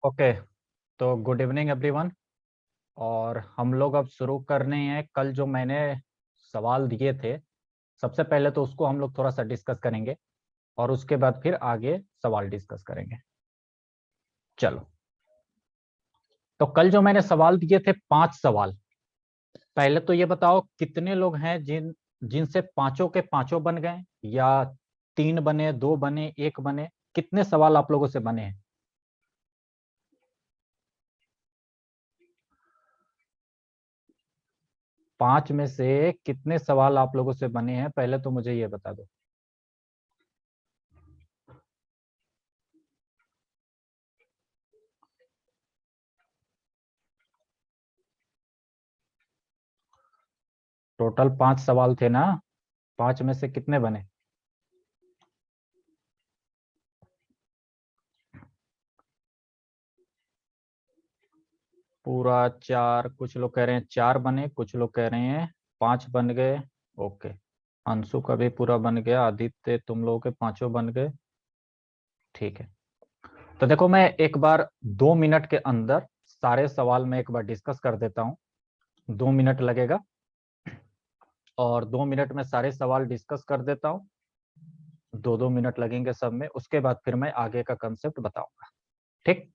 Okay. तो good evening everyone. और हम लोग अब शुरू करने हैं। कल जो मैंने सवाल दिए थे, सबसे पहले तो उसको हम लोग थोड़ा सा डिस्कस करेंगे और उसके बाद फिर आगे सवाल डिस्कस करेंगे। चलो, तो कल जो मैंने सवाल दिए थे 5 सवाल। पहले तो ये बताओ कितने लोग हैं जिनसे पांचों के पांचों बन गए, या 3 बने, 2 बने, 1 बने। कितने सवाल आप लोगों से बने हैं? 5 में से कितने सवाल आप लोगों से बने हैं, पहले तो मुझे ये बता दो। टोटल 5 सवाल थे ना? 5 में से कितने बने? पूरा 4। कुछ लोग कह रहे हैं 4 बने, कुछ लोग कह रहे हैं 5 बन गए। ओके। अंशु का भी पूरा बन गया, आदित्य तुम लोगों के पांचों बन गए। ठीक है। तो देखो, मैं एक बार 2 मिनट के अंदर सारे सवाल में एक बार डिस्कस कर देता हूँ। 2 मिनट लगेगा और 2 मिनट में सारे सवाल डिस्कस कर देता हूँ। 2-2 मिनट लगेंगे सब में, उसके बाद फिर मैं आगे का कंसेप्ट बताऊंगा। ठीक।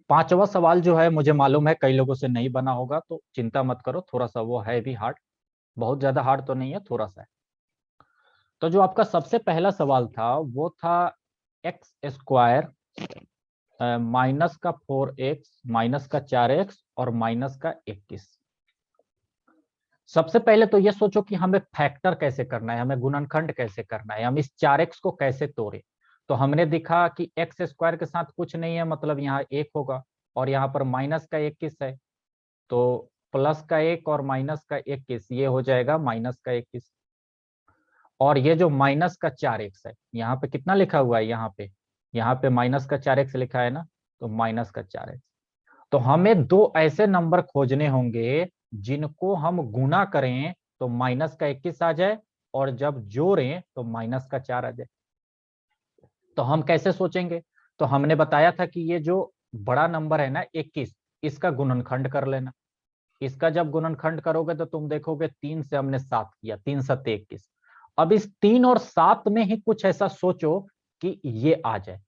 5वां सवाल जो है, मुझे मालूम है कई लोगों से नहीं बना होगा, तो चिंता मत करो। थोड़ा सा वो है भी हार्ड, बहुत ज्यादा हार्ड तो नहीं है, थोड़ा सा है। तो जो आपका सबसे पहला सवाल था वो था एक्स स्क्वायर -4x -4x और -21। सबसे पहले तो ये सोचो कि हमें फैक्टर कैसे करना है, हमें गुणनखंड कैसे करना है, हम इस 4x को कैसे तोड़े। तो हमने देखा कि एक्स स्क्वायर के साथ कुछ नहीं है, मतलब यहाँ 1 होगा, और यहाँ पर -21 है। तो +1 और -21 ये हो जाएगा -21। और ये जो -4x है, यहाँ पे कितना लिखा हुआ है? यहाँ पे -4x लिखा है ना, तो -4x। तो हमें दो ऐसे नंबर खोजने होंगे जिनको हम गुना करें तो -21 आ जाए, और जब जोड़ें तो -4 आ जाए। तो हम कैसे सोचेंगे? तो हमने बताया था कि ये जो बड़ा नंबर है ना 21, इसका गुणनखंड कर लेना। इसका जब गुणनखंड करोगे तो तुम देखोगे 3 से हमने 7 किया, 3×7 = 21। अब इस 3 और 7 में ही कुछ ऐसा सोचो कि ये आ जाए।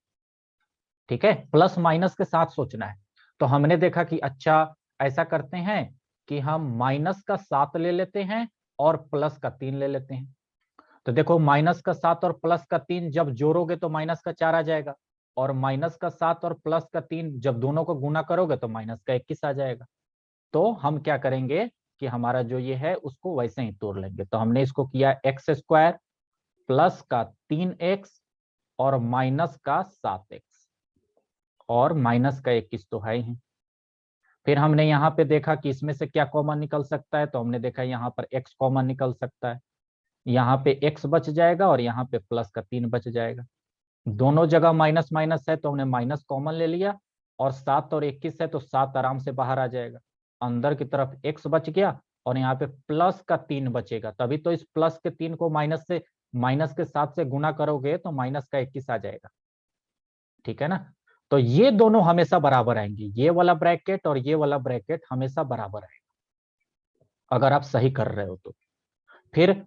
ठीक है, प्लस माइनस के साथ सोचना है। तो हमने देखा कि अच्छा, ऐसा करते हैं कि हम -7 ले लेते हैं और +3 ले लेते हैं। तो देखो, -7 और +3 जब जोड़ोगे तो -4 आ जाएगा, और -7 और +3 जब दोनों को गुना करोगे तो -21 आ जाएगा। तो हम क्या करेंगे कि हमारा जो ये है उसको वैसे ही तोड़ लेंगे। तो हमने इसको किया x² +3x और -7x, और -21 तो है ही। फिर हमने यहाँ पे देखा कि इसमें से क्या कॉमन निकल सकता है, तो हमने देखा यहाँ पर x कॉमन निकल सकता है। यहाँ पे x बच जाएगा और यहाँ पे +3 बच जाएगा। दोनों जगह माइनस माइनस है तो हमने माइनस कॉमन ले लिया, और 7 और 21 है तो 7 आराम से बाहर आ जाएगा। अंदर की तरफ x बच गया और यहाँ पे +3 बचेगा। तभी तो इस +3 को -के 7 से गुना करोगे तो -21 आ जाएगा। ठीक है ना? तो ये दोनों हमेशा बराबर आएंगे, ये वाला ब्रैकेट और ये वाला ब्रैकेट हमेशा बराबर आएगा अगर आप सही कर रहे हो तो। फिर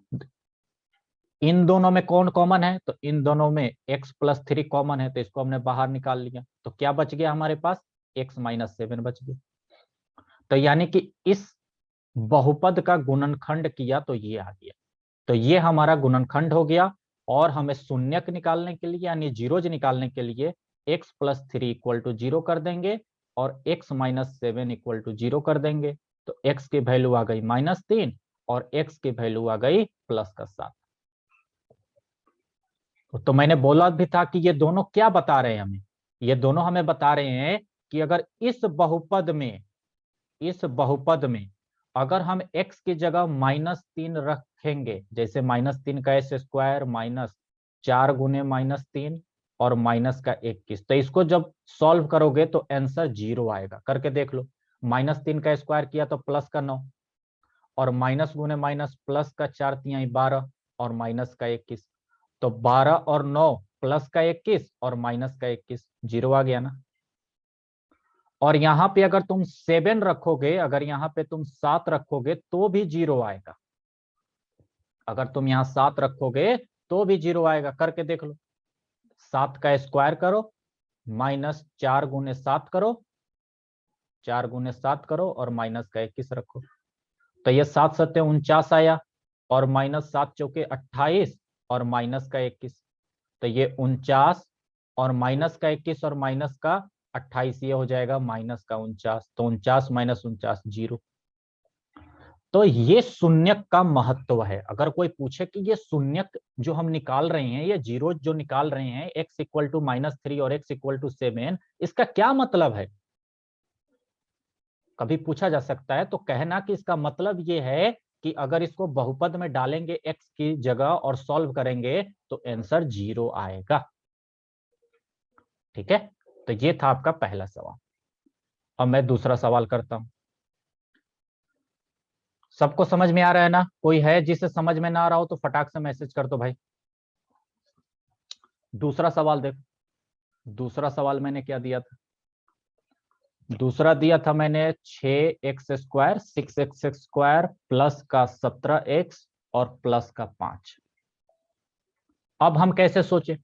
इन दोनों में कौन कॉमन है? तो इन दोनों में x+3 कॉमन है, तो इसको हमने बाहर निकाल लिया। तो क्या बच गया हमारे पास? x-7 बच गया। तो यानी कि इस बहुपद का गुणनखंड किया तो ये आ गया। तो ये हमारा गुणनखंड हो गया। और हमें शून्यक निकालने के लिए, यानी जीरोज निकालने के लिए, x+3 = 0 कर देंगे और x-7 = 0 कर देंगे। तो x की वैल्यू आ गई -3 और x की वैल्यू आ गई +7। तो मैंने बोला भी था कि ये दोनों क्या बता रहे हैं हमें? ये दोनों हमें बता रहे हैं कि अगर इस बहुपद में अगर हम x की जगह -3 रखेंगे, जैसे -3 का s² -4 × -3 और -21, तो इसको जब सॉल्व करोगे तो आंसर 0 आएगा। करके देख लो। -3 का स्क्वायर किया तो +9, और माइनस गुने माइनस +4×3 = 12 और -21। तो 12 और 9 +21 और -21, 0 आ गया ना। और यहाँ पे अगर तुम 7 रखोगे, अगर यहाँ पे तुम 7 रखोगे तो भी 0 आएगा। अगर तुम यहाँ 7 रखोगे तो भी 0 आएगा। करके देख लो। 7 का स्क्वायर करो, माइनस 4 गुने 7 करो, 4 गुने 7 करो और माइनस का 21 रखो। तो ये 7 सत्ते 49 आया, और माइनस 7 चौके 28 और माइनस का 21। तो ये 49 और माइनस का 21 और माइनस का 28, ये हो जाएगा माइनस का 49। तो 49 माइनस 49 0। तो ये शून्यक का महत्व है। अगर कोई पूछे कि ये शून्यक जो हम निकाल रहे हैं, ये जीरो जो निकाल रहे हैं, x इक्वल टू -3 और x इक्वल टू 7, इसका क्या मतलब है, कभी पूछा जा सकता है। तो कहना कि इसका मतलब ये है कि अगर इसको बहुपद में डालेंगे x की जगह और सॉल्व करेंगे तो आंसर 0 आएगा। ठीक है, तो ये था आपका पहला सवाल। अब मैं दूसरा सवाल करता हूं। सबको समझ में आ रहा है ना? कोई है जिसे समझ में ना आ रहा हो तो फटाक से मैसेज कर दो भाई। दूसरा सवाल देखो। दूसरा सवाल मैंने क्या दिया था? दूसरा दिया था मैंने 6x² 6x² प्लस का 17x और प्लस का 5। अब हम कैसे सोचे,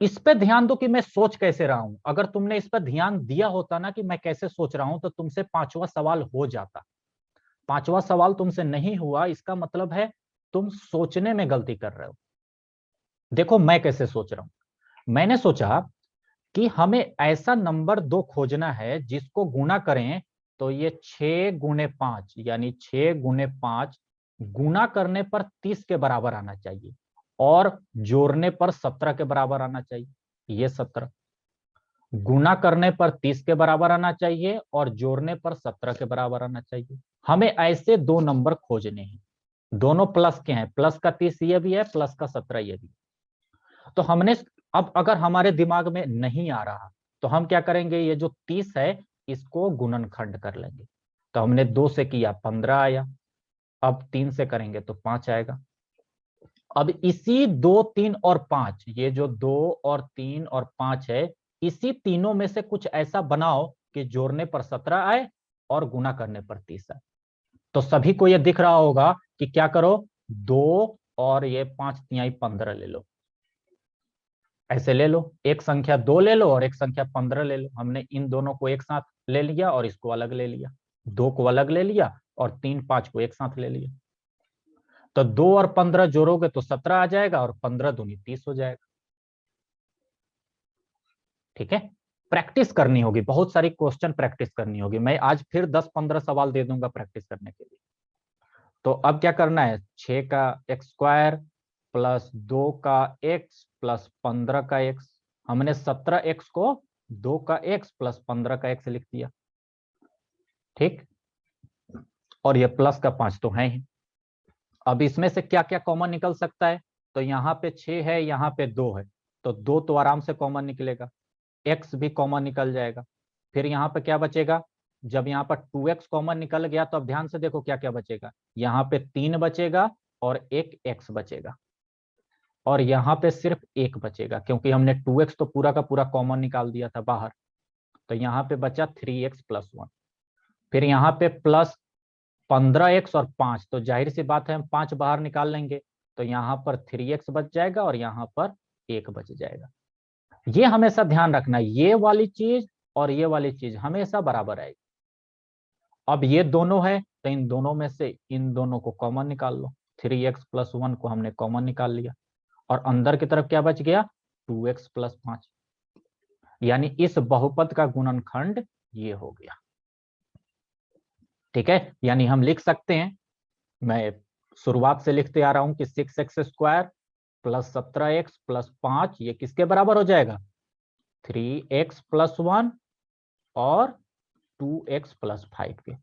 इस पे ध्यान दो कि मैं सोच कैसे रहा हूं। अगर तुमने इस पर ध्यान दिया होता ना कि मैं कैसे सोच रहा हूं, तो तुमसे पांचवा सवाल हो जाता। पांचवा सवाल तुमसे नहीं हुआ, इसका मतलब है तुम सोचने में गलती कर रहे हो। देखो मैं कैसे सोच रहा हूं। मैंने सोचा कि हमें ऐसा नंबर 2 खोजना है जिसको गुना करें तो ये 6 गुने 5, यानी 6 गुने 5 गुना करने पर 30 के बराबर आना चाहिए, और जोड़ने पर 17 के बराबर आना चाहिए। ये 17 गुना करने पर 30 के बराबर आना चाहिए और जोड़ने पर 17 के बराबर आना चाहिए। हमें ऐसे दो नंबर खोजने हैं, दोनों प्लस के हैं। प्लस का 30 ये भी है, प्लस का 17 ये भी। तो हमने, अब अगर हमारे दिमाग में नहीं आ रहा तो हम क्या करेंगे, ये जो 30 है इसको गुणनखंड कर लेंगे। तो हमने 2 से किया 15 आया, अब 3 से करेंगे तो 5 आएगा। अब इसी 2, 3 और 5, ये जो 2 और 3 और 5 है, इसी तीनों में से कुछ ऐसा बनाओ कि जोड़ने पर 17 आए और गुना करने पर 30 आए। तो सभी को ये दिख रहा होगा कि क्या करो, 2 और ये 5 तिहाई 15 ले लो। ऐसे ले लो, एक संख्या 2 ले लो और एक संख्या 15 ले लो। हमने इन दोनों को एक साथ ले लिया और इसको अलग ले लिया। 2 को अलग ले लिया और 3, 5 को एक साथ ले लिया। तो 2 और 15 जोड़ोगे तो 17 आ जाएगा और 15 दूनी 30 हो जाएगा। ठीक है, प्रैक्टिस करनी होगी, बहुत सारी क्वेश्चन प्रैक्टिस करनी होगी। मैं आज फिर 10-15 सवाल दे दूंगा प्रैक्टिस करने के लिए। तो अब क्या करना है, 6 का x² प्लस 2 का x प्लस 15 का x। हमने 17x को 2 का x प्लस 15 का x लिख दिया। ठीक, और ये प्लस का 5 तो है ही। अब इसमें से क्या क्या कॉमन निकल सकता है, तो यहाँ पे 6 है, यहाँ पे 2 है, तो 2 तो आराम से कॉमन निकलेगा, x भी कॉमन निकल जाएगा। फिर यहाँ पे क्या बचेगा, जब यहाँ पर 2x कॉमन निकल गया तो अब ध्यान से देखो क्या क्या बचेगा। यहाँ पे 3 बचेगा और एक x बचेगा, और यहाँ पे सिर्फ 1 बचेगा क्योंकि हमने 2x तो पूरा का पूरा कॉमन निकाल दिया था बाहर। तो यहाँ पे बचा 3x प्लस 1। फिर यहाँ पे प्लस 15x और 5, तो जाहिर सी बात है हम 5 बाहर निकाल लेंगे, तो यहाँ पर 3x बच जाएगा और यहाँ पर 1 बच जाएगा। ये हमेशा ध्यान रखना, ये वाली चीज और ये वाली चीज हमेशा बराबर आएगी। अब ये दोनों है तो इन दोनों में से इन दोनों को कॉमन निकाल लो। 3x प्लस 1 को हमने कॉमन निकाल लिया, और अंदर की तरफ क्या बच गया, 2x प्लस 5। यानी इस बहुपद का गुणनखंड ये हो गया। ठीक है, यानी हम लिख सकते हैं, मैं शुरुआत से लिखते आ रहा हूं कि 6x² प्लस 17x प्लस 5 ये किसके बराबर हो जाएगा, 3x प्लस 1 और 2x प्लस 5 के।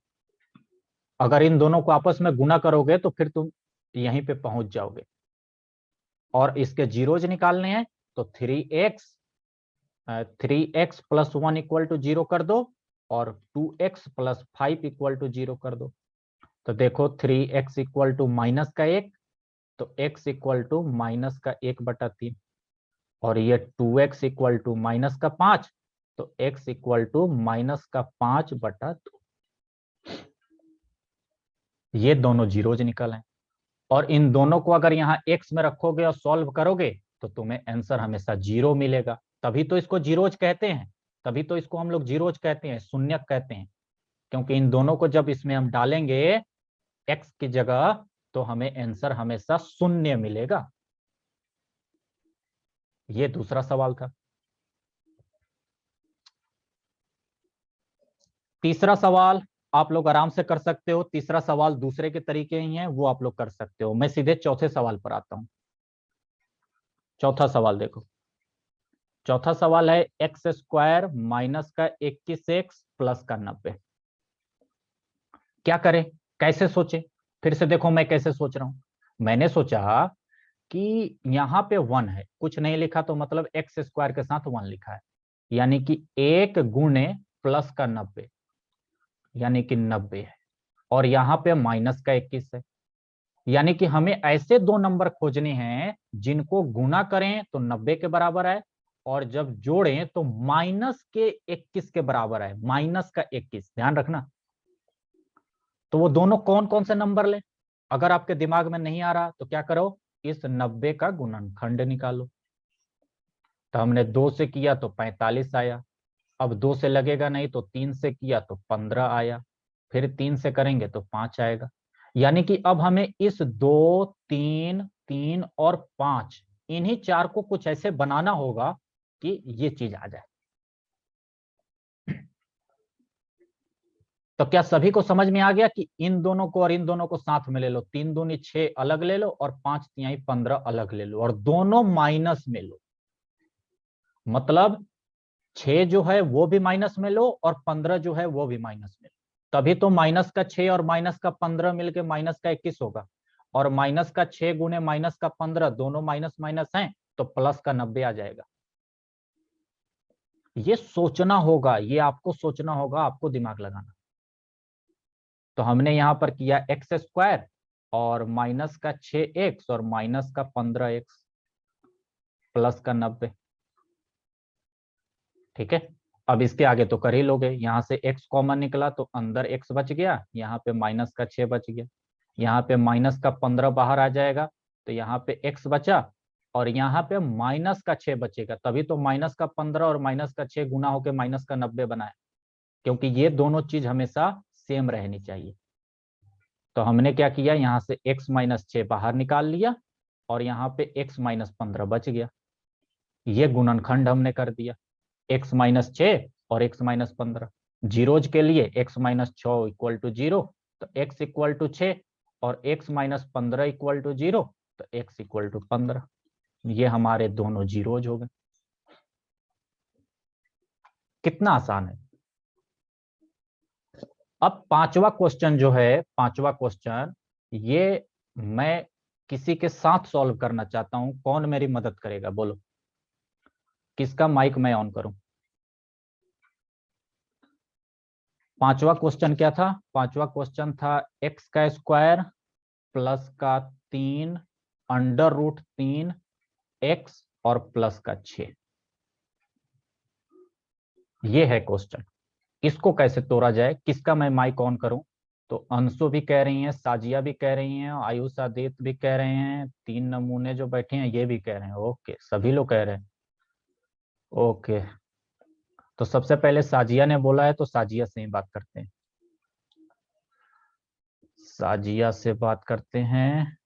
अगर इन दोनों को आपस में गुना करोगे तो फिर तुम यहीं पे पहुंच जाओगे। और इसके जीरोज निकालने हैं तो 3x प्लस 1 इक्वल टू 0 कर दो और 2x प्लस 5 इक्वल टू 0 कर दो। तो देखो 3x इक्वल टू माइनस का 1, तो x इक्वल टू माइनस का 1/3, और ये 2x इक्वल टू माइनस का 5, तो x इक्वल टू -5/2। ये दोनों जीरोज निकल आए। और इन दोनों को अगर यहाँ x में रखोगे और सॉल्व करोगे तो तुम्हें आंसर हमेशा 0 मिलेगा। तभी तो इसको जीरोज कहते हैं, तभी तो इसको हम लोग जीरोज कहते हैं, शून्यक कहते हैं, क्योंकि इन दोनों को जब इसमें हम डालेंगे x की जगह तो हमें आंसर हमेशा शून्य मिलेगा। ये दूसरा सवाल था। तीसरा सवाल आप लोग आराम से कर सकते हो। तीसरा सवाल दूसरे के तरीके ही है, वो आप लोग कर सकते हो। मैं सीधे चौथे सवाल पर आता हूं। चौथा सवाल देखो। चौथा सवाल है x² माइनस का 21x प्लस का 90। क्या करें, कैसे सोचे? फिर से देखो मैं कैसे सोच रहा हूं। मैंने सोचा कि यहाँ पे 1 है, कुछ नहीं लिखा तो मतलब x² के साथ 1 लिखा है, यानी कि 1 गुणे प्लस का 90 यानी कि 90 है, और यहाँ पे माइनस का 21 है। यानी कि हमें ऐसे दो नंबर खोजने हैं जिनको गुना करें तो 90 के बराबर है, और जब जोड़ें तो माइनस के 21 के बराबर है। माइनस का 21, ध्यान रखना। तो वो दोनों कौन कौन से नंबर ले? अगर आपके दिमाग में नहीं आ रहा तो क्या करो, इस 90 का गुणनखंड निकालो। तो हमने 2 से किया तो 45 आया। अब 2 से लगेगा नहीं तो 3 से किया तो 15 आया। फिर 3 से करेंगे तो 5 आएगा। यानी कि अब हमें इस 2, 3, 3 और 5 इन्हीं चार को कुछ ऐसे बनाना होगा कि ये चीज आ जाए। तो क्या सभी को समझ में आ गया कि इन दोनों को और इन दोनों को साथ में ले लो? 3 दूनी 6 अलग ले लो और 5 तिहाई 15 अलग ले लो, और दोनों माइनस में लो। मतलब 6 जो है वो भी माइनस में लो और 15 जो है वो भी माइनस में लो। तभी तो माइनस का 6 और माइनस का 15 मिलके माइनस का 21 होगा। और माइनस का 6 गुने माइनस का 15 दोनों माइनस माइनस हैं तो प्लस का 90 आ जाएगा। ये सोचना होगा, ये आपको सोचना होगा, आपको दिमाग लगाना। तो हमने यहां पर किया x² और माइनस का 6x और माइनस का 15x प्लस का 90। ठीक है, अब इसके आगे तो कर ही लोगे। यहां से x कॉमन निकला तो अंदर x बच गया, यहाँ पे माइनस का 6 बच गया, यहाँ पे माइनस का 15 बाहर आ जाएगा तो यहाँ पे x बचा, और यहाँ पे माइनस का 6 बचेगा। तभी तो माइनस का 15 और माइनस का 6 गुना होकर माइनस का 90 बना है, क्योंकि ये दोनों चीज हमेशा सेम रहनी चाहिए। तो हमने क्या किया, यहाँ से x माइनस 6 बाहर निकाल लिया और यहाँ पे x माइनस 15 बच गया। ये गुणनखंड हमने कर दिया, x माइनस 6 और x माइनस 15। जीरोज के लिए x माइनस 6 इक्वल टू 0, तो x इक्वल टू 6, और x माइनस 15 इक्वल टू 0, तो x इक्वल टू 15। ये हमारे दोनों जीरोज हो गए। कितना आसान है। अब पांचवा क्वेश्चन जो है, पांचवा क्वेश्चन ये मैं किसी के साथ सॉल्व करना चाहता हूं। कौन मेरी मदद करेगा बोलो? किसका माइक मैं ऑन करूं? पांचवा क्वेश्चन क्या था? पांचवा क्वेश्चन था x का स्क्वायर प्लस का 3 √3 x और प्लस का 6। ये है क्वेश्चन। इसको कैसे तोड़ा जाए, किसका मैं माइक ऑन करूं? तो अंशु भी कह रही हैं, साजिया भी कह रही हैं, आयुष आदित्य भी कह रहे हैं, 3 नमूने जो बैठे हैं ये भी कह रहे हैं। ओके, सभी लोग कह रहे हैं। ओके, तो सबसे पहले साजिया ने बोला है तो साजिया से ही बात करते हैं। साजिया से बात करते हैं।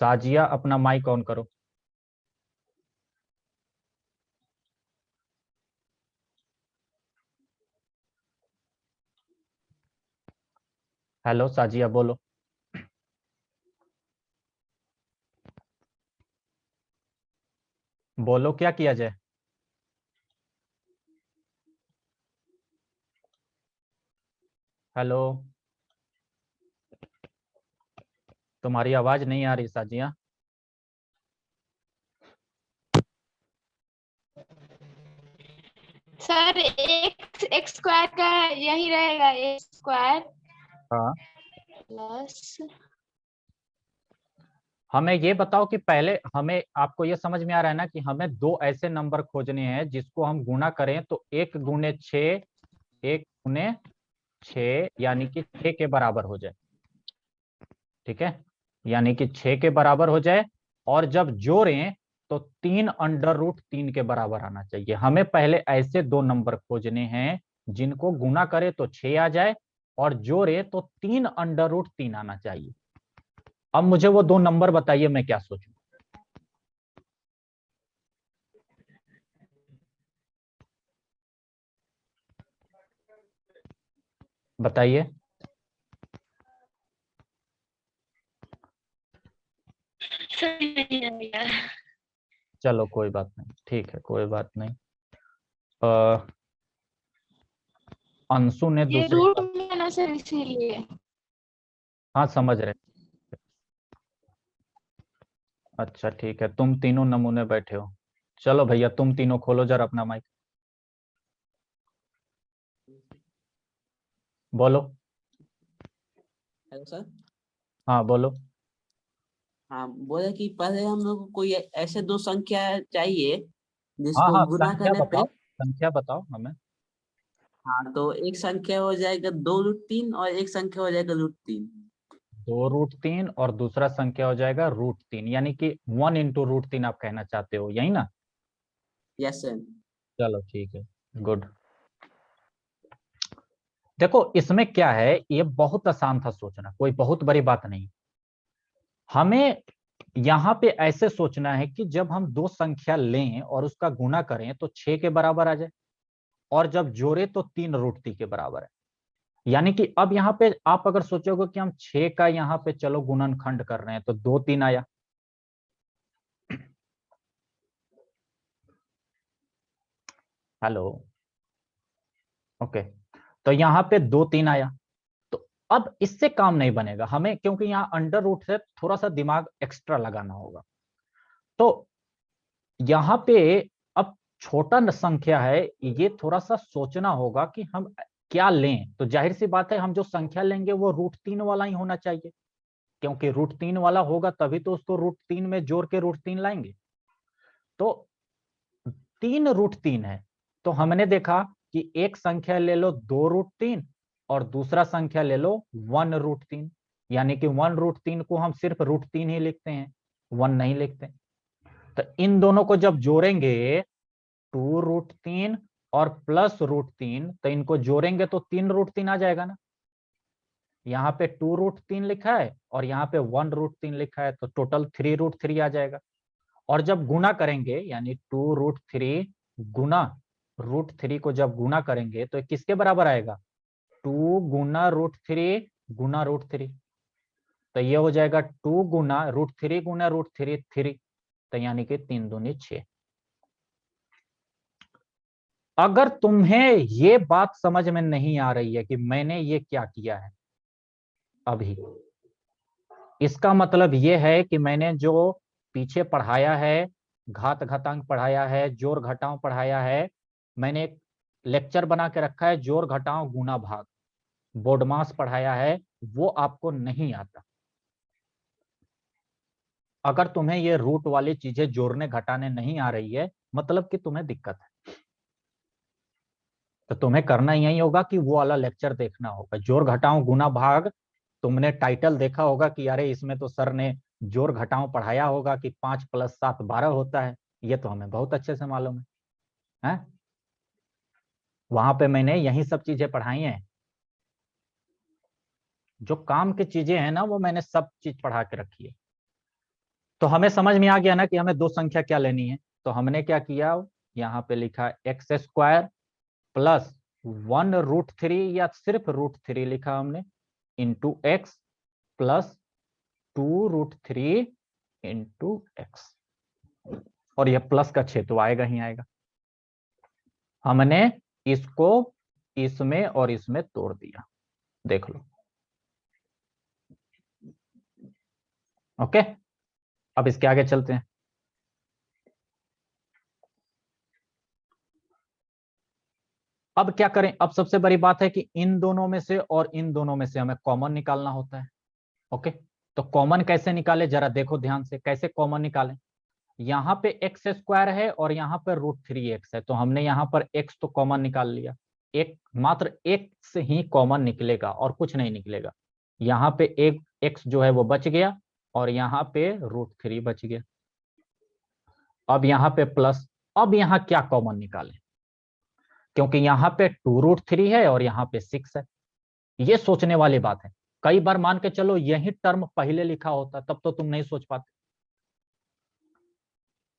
साजिया अपना माइक ऑन करो। हेलो साजिया, बोलो। बोलो क्या किया जाए? हेलो, तुम्हारी आवाज नहीं आ रही साजिया। सर एक्स स्क्वायर का यही रहेगा, x² हाँ, प्लस हमें ये बताओ कि पहले हमें, आपको ये समझ में आ रहा है ना कि हमें दो ऐसे नंबर खोजने हैं जिसको हम गुना करें तो 1 गुने 6, 1 गुने 6 यानी कि 6 के बराबर हो जाए। ठीक है, यानी कि 6 के बराबर हो जाए, और जब जोड़ें तो 3 √3 के बराबर आना चाहिए। हमें पहले ऐसे दो नंबर खोजने हैं जिनको गुना करे तो 6 आ जाए, और जोड़े तो 3 √3 आना चाहिए। अब मुझे वो दो नंबर बताइए, मैं क्या सोचूं। बताइए। सही नहीं आएगा। चलो कोई बात नहीं, ठीक है, कोई बात नहीं। अ, अंशु ने ये दूसरी रूट बात। में है ना सर, इसीलिए। हाँ समझ रहे। अच्छा ठीक है, तुम तीनों नमूने बैठे हो। चलो भैया तुम तीनों खोलो जरा अपना माइक, बोलो। Hello sir. हाँ बोलो। हाँ, बोले कि पहले हम लोग को कोई ऐसे दो संख्या चाहिए हाँ जिसको हाँ, गुना संख्या करने पे। बताओ, संख्या बताओ हमें। हाँ, तो एक संख्या हो जाएगा 2 √3 और एक संख्या हो जाएगा √3। 2 √3 और दूसरा संख्या हो जाएगा √3, यानी कि 1 × √3 आप कहना चाहते हो, यही ना। Yes sir. चलो ठीक है, गुड। देखो इसमें क्या है, ये बहुत आसान था सोचना, कोई बहुत बड़ी बात नहीं। हमें यहाँ पे ऐसे सोचना है कि जब हम दो संख्या लें और उसका गुना करें तो 6 के बराबर आ जाए, और जब जोड़े तो 3 √3 के बराबर है। यानी कि अब यहाँ पे आप अगर सोचोगे कि हम 6 का यहाँ पे चलो गुणनखंड कर रहे हैं तो 2 3 आया। Hello, okay. तो यहाँ पे 2 3 आया। तो अब इससे काम नहीं बनेगा हमें, क्योंकि यहाँ अंडर रूट से थोड़ा सा दिमाग एक्स्ट्रा लगाना होगा। तो यहाँ पे अब छोटा संख्या है, ये थोड़ा सा सोचना होगा कि हम क्या लें। तो जाहिर सी बात है हम जो संख्या लेंगे वो √3 वाला ही होना चाहिए, क्योंकि √3 वाला होगा तभी तो उसको √3 में जोड़ के √3 लाएंगे। तो 3 √3 है, तो हमने देखा कि एक संख्या ले लो 2 √3 और दूसरा संख्या ले लो 1 √3, यानी कि 1 √3 को हम सिर्फ √3 ही लिखते हैं, 1 नहीं लिखते। तो इन दोनों को जब जोड़ेंगे 2 √3 और +√3, तो इनको जोड़ेंगे तो 3 √3 आ जाएगा ना। यहाँ पे 2 √3 लिखा है और यहाँ पे 1 √3 लिखा है, तो टोटल 3 √3 आ जाएगा। और जब गुना करेंगे यानी 2 √3 गुना √3 को जब गुना करेंगे तो किसके बराबर आएगा, 2 गुना √3 गुना √3। तो ये हो जाएगा 2 गुना √3 गुना √3 3, तो यानी कि 3 दूनी 6। अगर तुम्हें ये बात समझ में नहीं आ रही है कि मैंने ये क्या किया है अभी, इसका मतलब ये है कि मैंने जो पीछे पढ़ाया है, घात घातांक पढ़ाया है, जोड़ घटाव पढ़ाया है, मैंने एक लेक्चर बना के रखा है जोड़ घटाव गुना भाग, बोर्डमास पढ़ाया है, वो आपको नहीं आता। अगर तुम्हें ये रूट वाली चीजें जोड़ने घटाने नहीं आ रही है, मतलब कि तुम्हें दिक्कत है। तो तुम्हें करना यही होगा कि वो वाला लेक्चर देखना होगा, जोड़ घटाव गुना भाग। तुमने टाइटल देखा होगा कि अरे इसमें तो सर ने जोड़ घटाव पढ़ाया होगा कि 5 + 7 12 होता है, ये तो हमें बहुत अच्छे से मालूम है? वहां पे मैंने यही सब चीजें पढ़ाई हैं, जो काम की चीजें हैं ना वो मैंने सब चीज पढ़ा के रखी है। तो हमें समझ में आ गया ना कि हमें दो संख्या क्या लेनी है। तो हमने क्या किया, यहाँ पे लिखा x² प्लस 1 √3 या सिर्फ √3 लिखा हमने, into x plus 2 √3 into x, और यह प्लस का 6 तो आएगा ही आएगा। हमने इसको इसमें और इसमें तोड़ दिया, देख लो। ओके, अब इसके आगे चलते हैं। अब क्या करें, अब सबसे बड़ी बात है कि इन दोनों में से और इन दोनों में से हमें कॉमन निकालना होता है। ओके, तो कॉमन कैसे निकाले, जरा देखो ध्यान से, कैसे कॉमन निकालें। यहाँ पे एक्स स्क्वायर है और यहाँ पर √3x है, तो हमने यहाँ पर x तो कॉमन निकाल लिया। एक मात्र x ही कॉमन निकलेगा और कुछ नहीं निकलेगा। यहाँ पे एक x जो है वो बच गया और यहाँ पे √3 बच गया। अब यहाँ पे प्लस, अब यहाँ क्या कॉमन निकालें, क्योंकि यहाँ पे 2√3 है और यहाँ पे 6 है। ये सोचने वाली बात है। कई बार मान के चलो यही टर्म पहले लिखा होता तब तो तुम नहीं सोच पाते।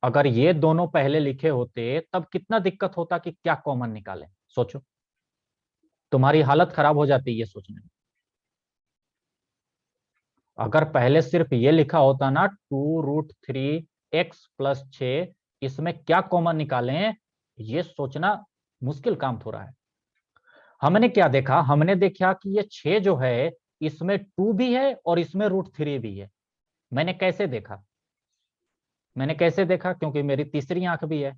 अगर ये दोनों पहले लिखे होते तब कितना दिक्कत होता कि क्या कॉमन निकालें। सोचो, तुम्हारी हालत खराब हो जाती है ये सोचने में। अगर पहले सिर्फ ये लिखा होता ना 2√3x + 6, इसमें क्या कॉमन निकालें, ये सोचना मुश्किल काम थोड़ा है। हमने क्या देखा, हमने देखा कि ये 6 जो है इसमें 2 भी है और इसमें √3 भी है। मैंने कैसे देखा, क्योंकि मेरी तीसरी आंख भी है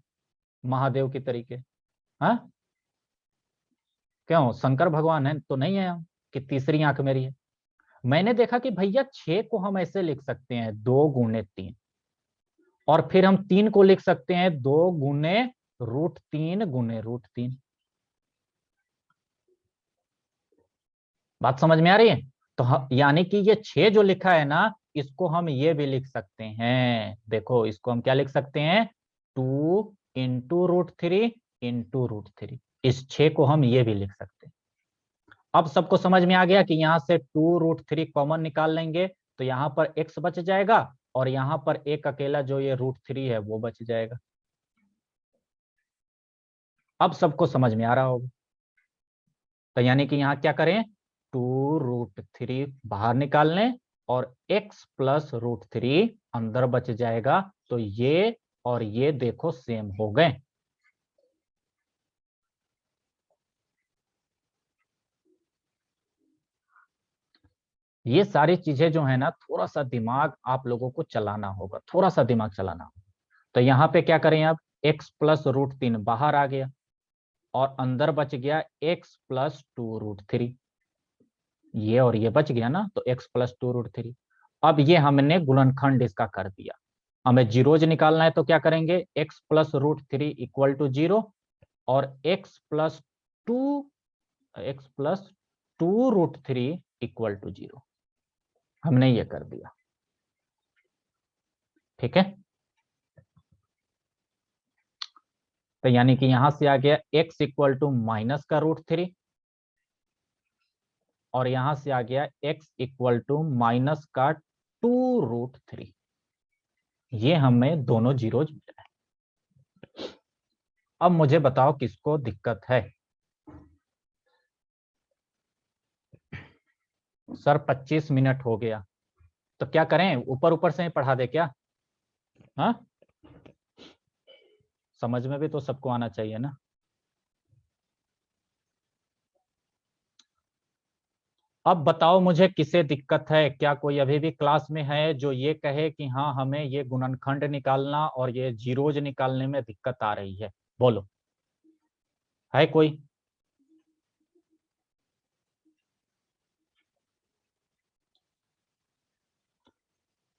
महादेव की तरीके। हाँ, क्यों, शंकर भगवान है तो नहीं है हम कि तीसरी आंख मेरी है। मैंने देखा कि भैया 6 को हम ऐसे लिख सकते हैं 2 × 3, और फिर हम 3 को लिख सकते हैं 2 × √3 × √3। बात समझ में आ रही है? तो यानी कि ये 6 जो लिखा है ना, इसको हम ये भी लिख सकते हैं। देखो, इसको हम क्या लिख सकते हैं, 2 × √3 × √3। इस 6 को हम ये भी लिख सकते हैं। अब सबको समझ में आ गया कि यहां से 2√3 कॉमन निकाल लेंगे तो यहां पर x बच जाएगा और यहां पर एक अकेला जो ये √3 है वो बच जाएगा। अब सबको समझ में आ रहा होगा। तो यानी कि यहां क्या करें, 2√3 बाहर निकाल लें और x + √3 अंदर बच जाएगा। तो ये और ये देखो सेम हो गए। ये सारी चीजें जो है ना, थोड़ा सा दिमाग आप लोगों को चलाना होगा, थोड़ा सा दिमाग चलाना होगा। तो यहाँ पे क्या करें, अब x + √3 बाहर आ गया और अंदर बच गया x + 2√3। ये और ये बच गया ना, तो x + 2√3। अब ये हमने गुणनखंड इसका कर दिया। हमें जीरोज निकालना है तो क्या करेंगे, x + √3 = 0 और x + 2√3 = 0। हमने ये कर दिया, ठीक है। तो यानी कि यहां से आ गया x = माइनस का √3 और यहां से आ गया x = माइनस का 2√3। ये हमें दोनों जीरोज मिले। अब मुझे बताओ किसको दिक्कत है। सर 25 मिनट हो गया, तो क्या करें, ऊपर ऊपर से ही पढ़ा दे क्या? हाँ, समझ में भी तो सबको आना चाहिए ना। अब बताओ मुझे किसे दिक्कत है, क्या कोई अभी भी क्लास में है जो ये कहे कि हाँ हमें ये गुणनखंड निकालना और ये जीरोज निकालने में दिक्कत आ रही है? बोलो, है कोई?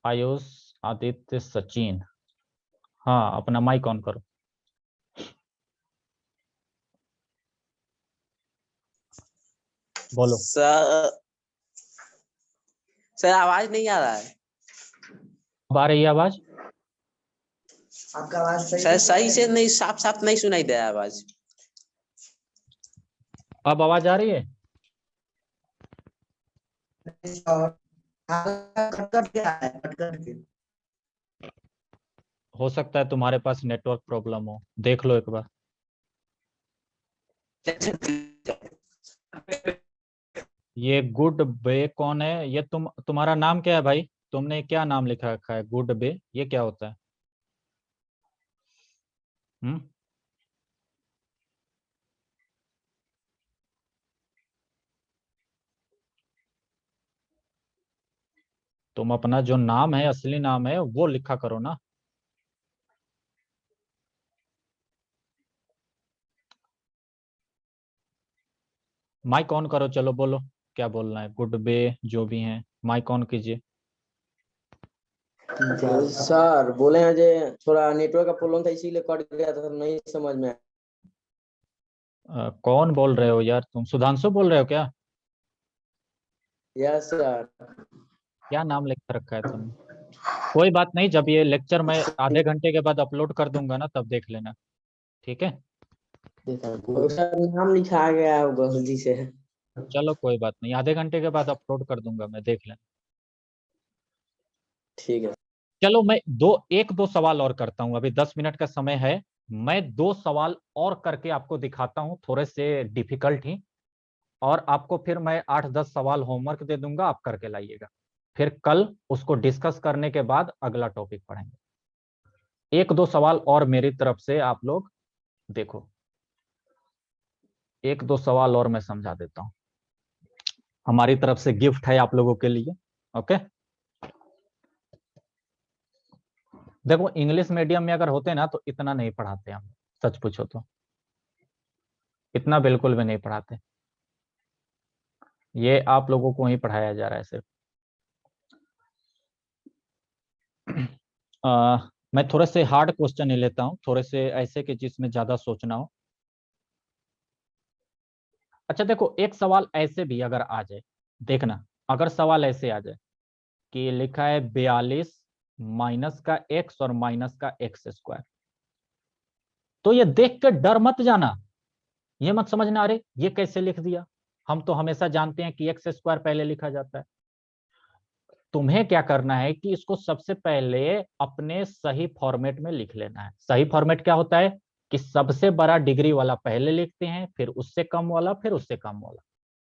आयुष, आदित्य, सचिन। हाँ, अपना माइक ऑन करो। बोलो। सर आवाज नहीं आ रहा है। अब आ रही है आवाज? आपका आवाज सर सही से नहीं, साफ साफ नहीं सुनाई दे रहा आवाज। अब आवाज आ रही है? हो सकता है तुम्हारे पास नेटवर्क प्रॉब्लम हो, देख लो एक बार। ये गुड बे कौन है? ये तुम्हारा नाम क्या है भाई? तुमने क्या नाम लिखा रखा है, गुड बे? ये क्या होता है? हम्म, तुम अपना जो नाम है, असली नाम है, वो लिखा करो ना। माइक ऑन करो, चलो बोलो क्या बोलना है। गुड बे जो भी है, माइक ऑन कीजिए। सर बोले हैं जे थोड़ा नेटवर्क का प्रॉब्लम था इसीलिए कट गया था, नहीं समझ में आया। कौन बोल रहे हो यार तुम? सुधांशु बोल रहे हो क्या? Yes sir. क्या नाम लिख रखा है तुमने? कोई बात नहीं, जब ये लेक्चर मैं आधे घंटे के बाद अपलोड कर दूंगा ना तब देख लेना, ठीक है? सर नाम लिखा गया है गलती से। चलो कोई बात नहीं, आधे घंटे के बाद अपलोड कर दूंगा मैं, देख लेना। ठीक है। चलो मैं एक दो सवाल और करता हूं, अभी 10 मिनट का समय है। मैं 2 सवाल और करके आपको दिखाता हूं, थोड़े से डिफिकल्ट ही, और आपको फिर मैं 8-10 सवाल होमवर्क दे दूंगा, आप करके लाइएगा। फिर कल उसको डिस्कस करने के बाद अगला टॉपिक पढ़ेंगे। 1-2 सवाल और मेरी तरफ से आप लोग देखो, 1-2 सवाल और मैं समझा देता हूं, हमारी तरफ से गिफ्ट है आप लोगों के लिए। ओके, देखो इंग्लिश मीडियम में अगर होते ना तो इतना नहीं पढ़ाते हम, सच पूछो तो इतना बिल्कुल भी नहीं पढ़ाते। ये आप लोगों को ही पढ़ाया जा रहा है सिर्फ। मैं थोड़े से हार्ड क्वेश्चन ही लेता हूं, थोड़े से ऐसे कि जिसमें ज्यादा सोचना हो। अच्छा देखो, एक सवाल ऐसे भी अगर आ जाए, देखना, अगर सवाल ऐसे आ जाए कि लिखा है 42 माइनस का x और माइनस का x स्क्वायर, तो ये देख के डर मत जाना, ये मत समझना अरे ये कैसे लिख दिया, हम तो हमेशा जानते हैं कि एक्स स्क्वायर पहले लिखा जाता है। तुम्हें क्या करना है कि इसको सबसे पहले अपने सही फॉर्मेट में लिख लेना है। सही फॉर्मेट क्या होता है कि सबसे बड़ा डिग्री वाला पहले लिखते हैं, फिर उससे कम वाला, फिर उससे कम वाला।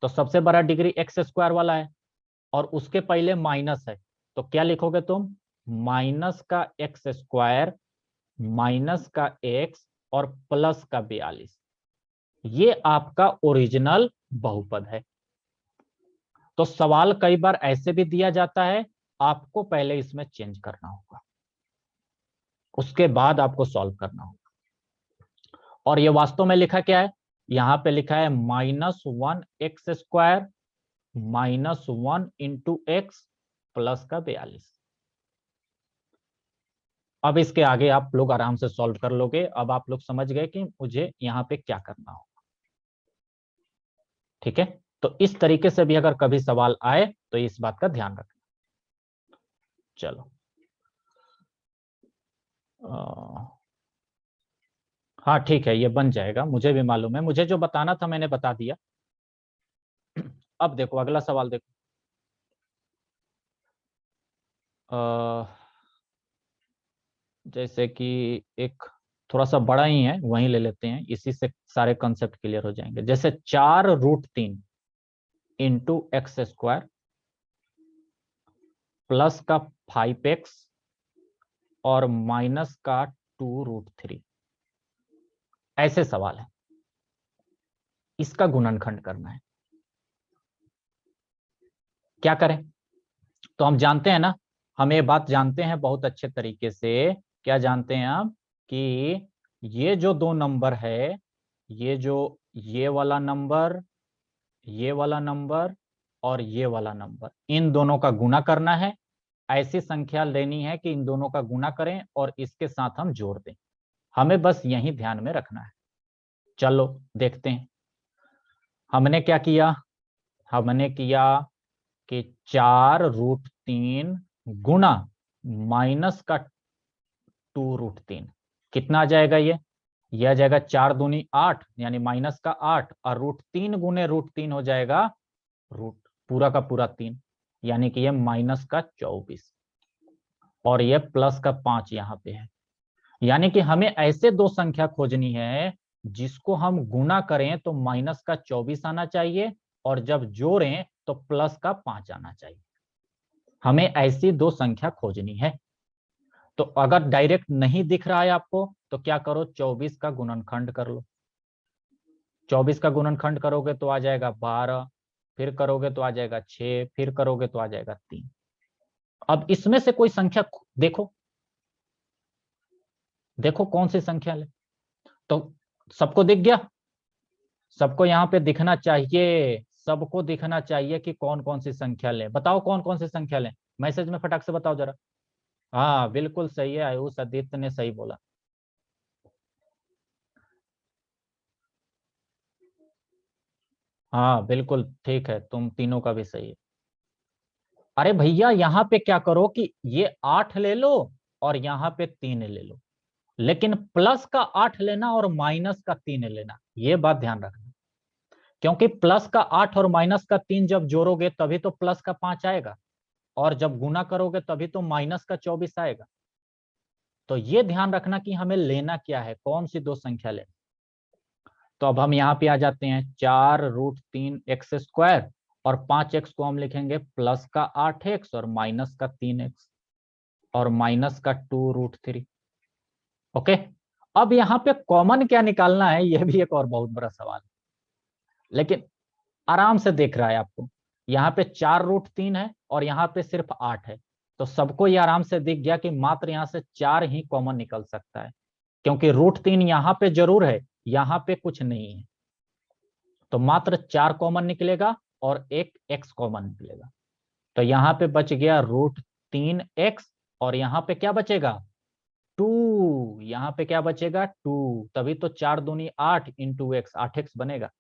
तो सबसे बड़ा डिग्री एक्स स्क्वायर वाला है और उसके पहले माइनस है, तो क्या लिखोगे तुम? माइनस का एक्स स्क्वायर माइनस का एक्स और प्लस का 42, ये आपका ओरिजिनल बहुपद है। तो सवाल कई बार ऐसे भी दिया जाता है, आपको पहले इसमें चेंज करना होगा, उसके बाद आपको सॉल्व करना होगा। और ये वास्तव में लिखा क्या है? यहां पे लिखा है -1 x² -1 इंटू एक्स प्लस का 42। अब इसके आगे आप लोग आराम से सॉल्व कर लोगे। अब आप लोग समझ गए कि मुझे यहाँ पे क्या करना होगा, ठीक है? तो इस तरीके से भी अगर कभी सवाल आए तो इस बात का ध्यान रखना। चलो हाँ ठीक है, ये बन जाएगा, मुझे भी मालूम है, मुझे जो बताना था मैंने बता दिया। अब देखो अगला सवाल देखो, जैसे कि एक थोड़ा सा बड़ा ही है, वहीं ले लेते हैं, इसी से सारे कॉन्सेप्ट क्लियर हो जाएंगे। जैसे 4√3 इंटू एक्स स्क्वायर प्लस का 5x और माइनस का 2√3, ऐसे सवाल है, इसका गुणनखंड करना है। क्या करें? तो हम जानते हैं ना, हम ये बात जानते हैं बहुत अच्छे तरीके से। क्या जानते हैं आप कि ये जो दो नंबर है, ये जो ये वाला नंबर, ये वाला नंबर और ये वाला नंबर, इन दोनों का गुणा करना है। ऐसी संख्या लेनी है कि इन दोनों का गुणा करें और इसके साथ हम जोड़ दें, हमें बस यही ध्यान में रखना है। चलो देखते हैं। हमने क्या किया? हमने किया कि 4√3 गुणा माइनस का 2√3, कितना आ जाएगा ये? यह आ जाएगा 4 दूनी 8 यानी माइनस का 8, और √3 गुने √3 हो जाएगा रूट पूरा का पूरा 3, यानी कि ये माइनस का 24 और ये प्लस का 5 यहाँ पे है। यानी कि हमें ऐसे दो संख्या खोजनी है जिसको हम गुना करें तो माइनस का 24 आना चाहिए और जब जोड़ें तो प्लस का 5 आना चाहिए। हमें ऐसी दो संख्या खोजनी है। तो अगर डायरेक्ट नहीं दिख रहा है आपको तो क्या करो, 24 का गुणनखंड कर लो। 24 का गुणनखंड करोगे तो आ जाएगा 12, फिर करोगे तो आ जाएगा 6, फिर करोगे तो आ जाएगा 3। अब इसमें से कोई संख्या देखो, देखो कौन सी संख्या ले। तो सबको दिख गया? सबको यहाँ पे दिखना चाहिए, सबको दिखना चाहिए कि कौन कौन सी संख्या लें। बताओ कौन कौन सी संख्या लें, मैसेज में फटाक से बताओ जरा। हाँ बिल्कुल सही है आयुष, आदित्य ने सही बोला। हाँ बिल्कुल ठीक है, तुम तीनों का भी सही है। अरे भैया यहाँ पे क्या करो कि ये 8 ले लो और यहाँ पे 3 ले लो, लेकिन प्लस का 8 लेना और माइनस का 3 लेना, ये बात ध्यान रखना। क्योंकि प्लस का 8 और माइनस का 3 जब जोड़ोगे तभी तो प्लस का 5 आएगा, और जब गुना करोगे तभी तो माइनस का 24 आएगा। तो ये ध्यान रखना कि हमें लेना क्या है, कौन सी दो संख्या लेना। तो अब हम यहाँ पे आ जाते हैं, 4√3x² और 5x को हम लिखेंगे प्लस का 8x और माइनस का 3x और माइनस का 2√3। ओके, अब यहाँ पे कॉमन क्या निकालना है, यह भी एक और बहुत बड़ा सवाल है, लेकिन आराम से देख रहा है आपको। यहाँ पे 4√3 है और यहाँ पे सिर्फ 8 है, तो सबको ये आराम से दिख गया कि मात्र यहाँ से 4 ही कॉमन निकल सकता है, क्योंकि √3 यहाँ पे जरूर है, यहाँ पे कुछ नहीं है। तो मात्र 4 कॉमन निकलेगा और एक x कॉमन निकलेगा। तो यहाँ पे बच गया √3x और यहाँ पे क्या बचेगा 2, यहाँ पे क्या बचेगा 2, तभी तो 4 दूनी 8 इंटू x, 8x बनेगा।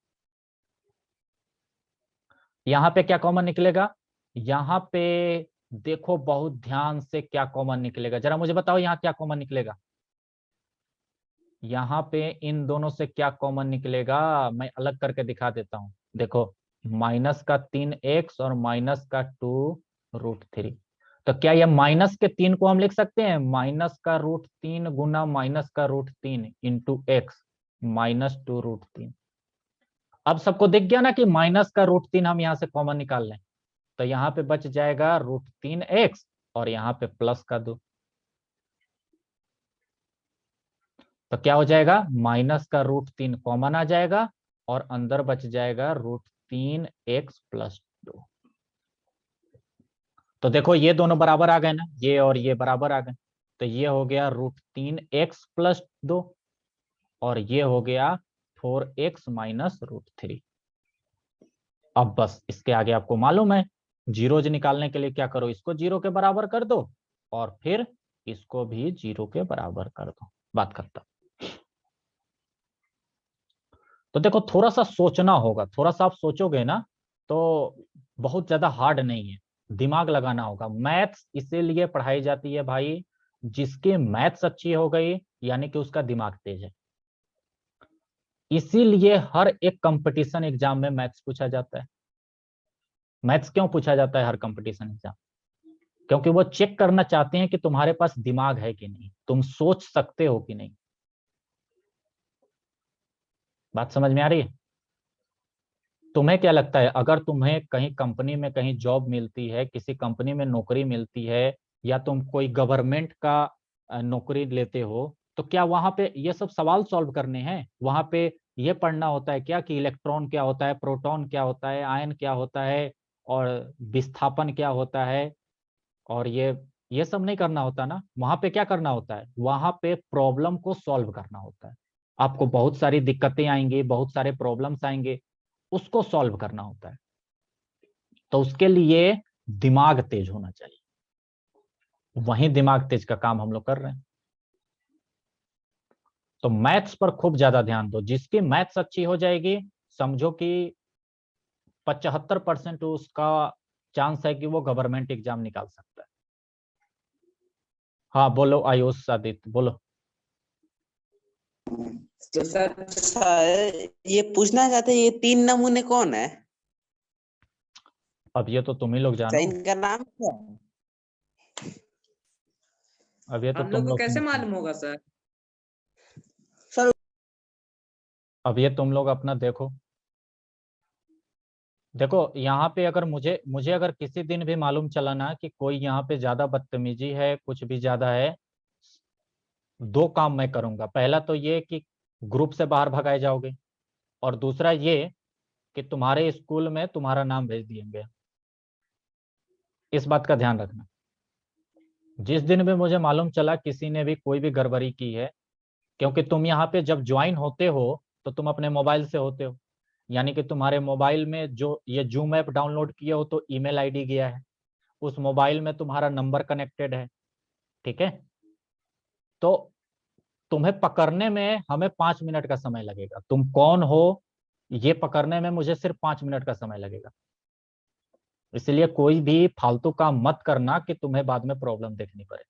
यहाँ पे क्या कॉमन निकलेगा, यहाँ पे देखो बहुत ध्यान से क्या कॉमन निकलेगा, जरा मुझे बताओ यहाँ क्या कॉमन निकलेगा। यहाँ पे इन दोनों से क्या कॉमन निकलेगा, मैं अलग करके दिखा देता हूँ। देखो माइनस का 3x और माइनस का 2√3, तो क्या यह माइनस के 3 को हम लिख सकते हैं, माइनस का √3 गुना माइनस का √3 इंटू एक्स माइनस 2√3। अब सबको दिख गया ना कि माइनस का √3 हम यहाँ से कॉमन निकाल लें, तो यहाँ पे बच जाएगा √3x और यहाँ पे प्लस का 2, तो क्या हो जाएगा माइनस का √3 कॉमन आ जाएगा और अंदर बच जाएगा √3x प्लस 2। तो देखो ये दोनों बराबर आ गए ना, ये और ये बराबर आ गए, तो ये हो गया √3x प्लस 2 और ये हो गया 4x माइनस √3। अब बस इसके आगे आपको मालूम है, जीरोज निकालने के लिए क्या करो, इसको 0 के बराबर कर दो और फिर इसको भी 0 के बराबर कर दो, बात खत्म। तो देखो थोड़ा सा सोचना होगा, थोड़ा सा आप सोचोगे ना तो बहुत ज्यादा हार्ड नहीं है, दिमाग लगाना होगा। मैथ्स इसीलिए पढ़ाई जाती है भाई, जिसकी मैथ्स अच्छी हो गई यानी कि उसका दिमाग तेज है। इसीलिए हर एक कंपटीशन एग्जाम में मैथ्स पूछा जाता है। मैथ्स क्यों पूछा जाता है हर कंपटीशन एग्जाम, क्योंकि वो चेक करना चाहते हैं कि तुम्हारे पास दिमाग है कि नहीं, तुम सोच सकते हो कि नहीं। बात समझ में आ रही है। तुम्हें क्या लगता है, अगर तुम्हें कहीं कंपनी में कहीं जॉब मिलती है, किसी कंपनी में नौकरी मिलती है, या तुम कोई गवर्नमेंट का नौकरी लेते हो, तो क्या वहां पे ये सब सवाल सॉल्व करने हैं, वहां पे ये पढ़ना होता है क्या कि इलेक्ट्रॉन क्या होता है, प्रोटॉन क्या होता है, आयन क्या होता है और विस्थापन क्या होता है, और ये सब नहीं करना होता ना। वहां पे क्या करना होता है, वहां पे प्रॉब्लम को सॉल्व करना होता है। आपको बहुत सारी दिक्कतें आएंगी, बहुत सारे प्रॉब्लम्स आएंगे, उसको सॉल्व करना होता है। तो उसके लिए दिमाग तेज होना चाहिए, वही दिमाग तेज का काम हम लोग कर रहे हैं। तो मैथ्स पर खूब ज्यादा ध्यान दो, जिसकी मैथ्स अच्छी हो जाएगी समझो कि 75% उसका चांस है कि वो गवर्नमेंट एग्जाम निकाल सकता है। हाँ बोलो आयुष आदित्य बोलो। तो सर ये पूछना चाहते हैं, ये 3 नमूने कौन है? अब ये तो तुम ही लोग सर जानो, इनका नाम क्या है? अब ये तो हम तुम लोग को लोग कैसे मालूम होगा सर? सर अब ये तुम लोग अपना देखो। देखो यहाँ पे अगर मुझे मुझे अगर किसी दिन भी मालूम चला ना कि कोई यहाँ पे ज्यादा बदतमीजी है, कुछ भी ज्यादा है, 2 काम मैं करूंगा। पहला तो ये कि ग्रुप से बाहर भगाए जाओगे, और दूसरा ये कि तुम्हारे स्कूल में तुम्हारा नाम भेज दिएंगे। इस बात का ध्यान रखना। जिस दिन भी मुझे मालूम चला किसी ने भी कोई भी गड़बड़ी की है, क्योंकि तुम यहाँ पे जब ज्वाइन होते हो तो तुम अपने मोबाइल से होते हो, यानी कि तुम्हारे मोबाइल में जो ये जूम ऐप डाउनलोड किए हो तो ईमेल आईडी गया है, उस मोबाइल में तुम्हारा नंबर कनेक्टेड है, ठीक है, तो तुम्हें पकड़ने में हमें 5 मिनट का समय लगेगा। तुम कौन हो ये पकड़ने में मुझे सिर्फ 5 मिनट का समय लगेगा। इसलिए कोई भी फालतू काम मत करना कि तुम्हें बाद में प्रॉब्लम देखनी पड़े।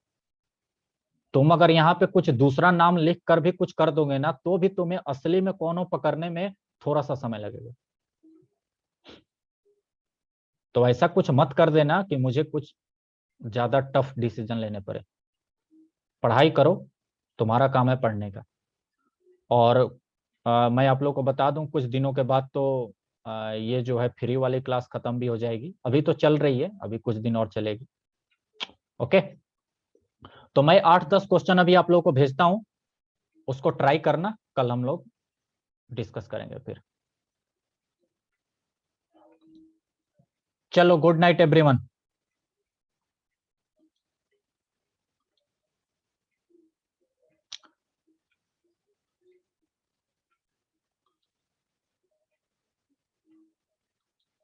तुम अगर यहाँ पे कुछ दूसरा नाम लिख कर भी कुछ कर दोगे ना, तो भी तुम्हें असली में कौन हो पकड़ने में थोड़ा सा समय लगेगा। तो ऐसा कुछ मत कर देना कि मुझे कुछ ज्यादा टफ डिसीजन लेने पड़े। पढ़ाई करो, तुम्हारा काम है पढ़ने का। और मैं आप लोग को बता दूं, कुछ दिनों के बाद तो ये जो है फ्री वाली क्लास खत्म भी हो जाएगी। अभी तो चल रही है, अभी कुछ दिन और चलेगी। ओके, तो मैं 8-10 क्वेश्चन अभी आप लोगों को भेजता हूं, उसको ट्राई करना, कल हम लोग डिस्कस करेंगे फिर। चलो, गुड नाइट एवरीवन।